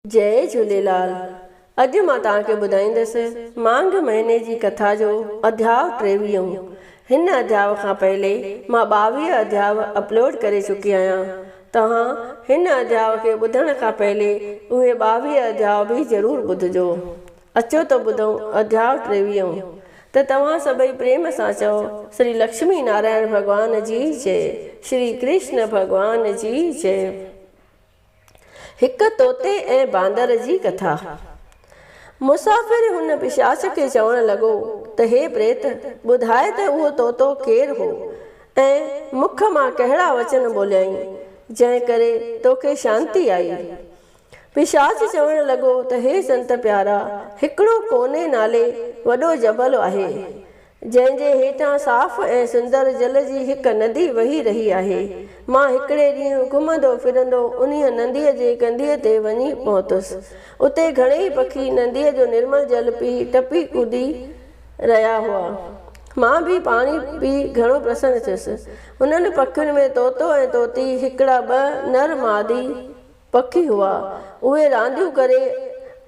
जय झूलेलाल। अॼु मां तव्हांखे ॿुधाईंदसि मांघ महीने जी कथा जो अध्याय 23। हिन अध्याय खां पहले मां 22 अध्याय अपलोड करे चुकी आहियां। तव्हां हिन अध्याय खे ॿुधण खां पहले उहे 22 अध्याय बि ज़रूरु ॿुधजो। अचो त ॿुधूं अध्याय 23। त तव्हां सभई प्रेम सां चओ, श्री लक्ष्मी नारायण भगवान जी जय, श्री कृष्ण भगवान जी जय। हिक तोते ऐं बांदर जी कथा। मुसाफ़िर हुन पिशाच खे चवण लॻो त हे प्रेत, ॿुधाए त उहो तोतो केरु हो ऐं मुख मां कहिड़ा वचन ॿोलियाई जंहिं करे तोखे शांती आई। पिशाच चवण लॻो त हे संत प्यारा, हिकिड़ो कोने नाले वॾो जबल आहे जंहिंजे हेठां साफ़ ऐं सुंदर जल जी हिक नदी वही रही आहे। मां हिकिड़े ॾींहुं घुमंदो फिरंदो उन्हीअ नदीअ जे कंढीअ ते वञी पहुतुसि। उते घणेई पखी नदीअ जो निर्मल जल पी टपी कूदी रहिया हुआ। मां बि पाणी पी घणो प्रसन्न थियुसि। उन्हनि पखियुनि में तोतो ऐं तोती हिकिड़ा 2 नर मादी पखी हुआ। उहे रांदियूं करे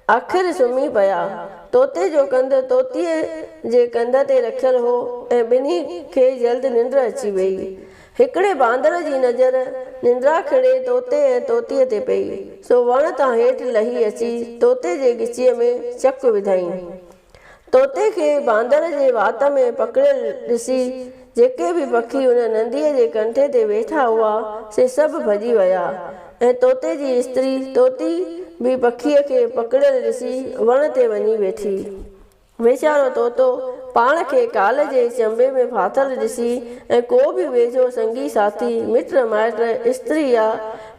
आख़िर सुम्ही पिया। तोते जो कंध तोतीअ जे कंध ते रखियल हो ऐं ॿिन्ही खे जल्द निंड अची वई। हिकिड़े बांदर जी नज़र निंद्रा खिड़े तोते ऐं तोतीअ ते पई, सो वण तां हेठि लही अची तोते जे गिचीअ में चक विधाई। तोते खे बांदर जे वात में पकड़ियल ॾिसी जेके बि पखी उन नदीअ जे कंठे ते वेठा हुआ से सभु भॼी विया ऐं तोते जी स्त्री तोती बि पखीअ खे पकड़ियल ॾिसी वण ते वञी वेठी। वेचारो तोतो पाण खे काल जे चंबे में फाथल ॾिसी ऐं को बि वेझो संगी साथी मिट माइट स्त्री या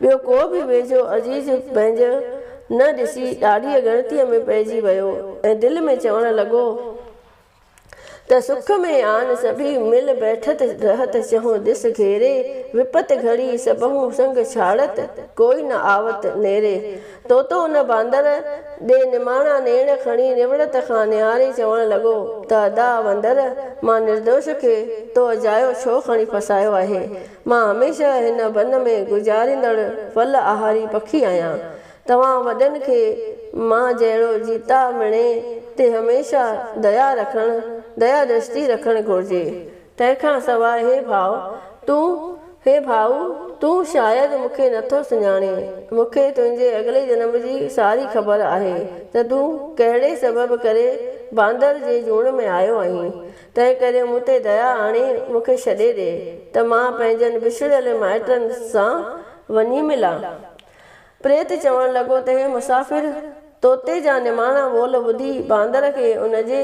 ॿियो को बि वेझो अजीज पंहिंजो न ॾिसी ॾाढी ॻणतीअ में पइजी वियो ऐं दिलि में चवण लॻो त सुख में आन सभी मिल बैठत रहत चहूं दिस घेरे, विपत घड़ी सबहूं संग छाड़त कोई न आवत नेरे। तोतो उन बांदर ॾे निमाणा नेण खणी निवड़त खां निहारे चवण लॻो त अदा वंदर, मां निर्दोष खे तो अजायो छो खणी फसायो आहे। मां हमेशह हिन वन में गुज़ारींदड़ फल आहारी पखी आहियां। तव्हां वॾनि खे मां जहिड़ो जीता मिणे ते हमेशह दया दृष्टि रखणु घुरिजे। तंहिंखां सवाइ हे भाऊ तूं शायदि मूंखे नथो सुञाणे। मूंखे तुंहिंजे अॻिले जन्म जी सारी ख़बर आहे त तूं कहिड़े सबबु करे बांदर जे जूण में आयो आहीं। तंहिं करे मूं ते दया आणे मूंखे छॾे ॾे त मां पंहिंजनि विछड़ियल माइटनि सां वञी मिलां। प्रेत चवण लॻो त हे मुसाफ़िर, तोते जा निमाणा ॿोल ॿुधी बांदर खे उनजे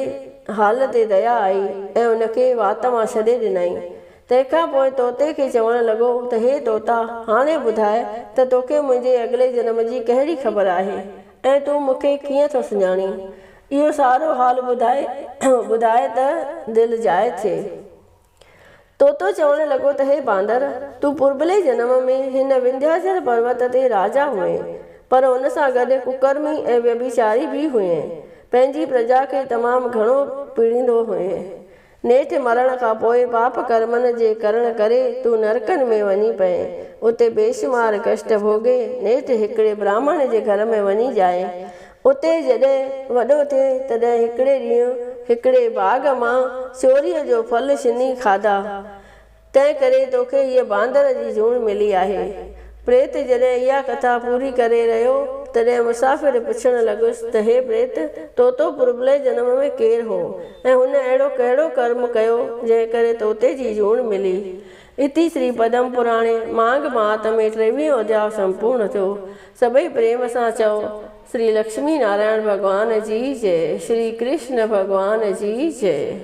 हाल ते दया आई ऐं उनखे वात मां छॾे ॾिनई। तंहिंखां पोइ तोते खे चवण लॻो त हे तोता, हाणे ॿुधाए त तोखे मुंहिंजे अॻिले जन्म जी कहिड़ी ख़बर आहे ऐं तूं मूंखे कीअं थो सुञाणी। इहो सारो हाल ॿुधाए त दिलि जाइ थिए। तोतो चवण लॻो त हे बांदर, तूं पुर्बले जन्म में हिन विंध्याचल पर्वत ते राजा हुए, पर उन सां गॾु कुकर्मी ऐं व्यभिचारी बि हुए। पंहिंजी प्रजा खे तमामु घणो पीड़ींदो हुए। नेठि मरण खां पोइ पाप कर्मनि जे करण करे तूं नरकनि में वञी पए, उते बेशुमार कष्ट भोगे नेठि हिकिड़े ब्राह्मण जे घर में वञी जाए। उते जॾहिं वॾो थिए तॾहिं हिकिड़े ॾींहुं हिकिड़े बाग़ मां चोरीअ जो फल छिनी खाधा। तंहिं करे तोखे हीअ बांदर जी जूण मिली आहे। प्रेत जॾहिं इहा कथा पूरी करे रहियो तॾहिं मुसाफ़िर पुछण लॻुसि त हे प्रेत, तोतो पुर्बले जन्म में केरु हो ऐं हुन अहिड़ो कहिड़ो कर्म कयो जंहिं करे तोते जी जूण मिली। इति श्री पद्म पुराणे माघ माह में 23 अध्याय संपूर्ण थियो। सभई प्रेम सां चओ, श्री लक्ष्मी नारायण भगवान जी जय, श्री कृष्ण भगवान जी जय।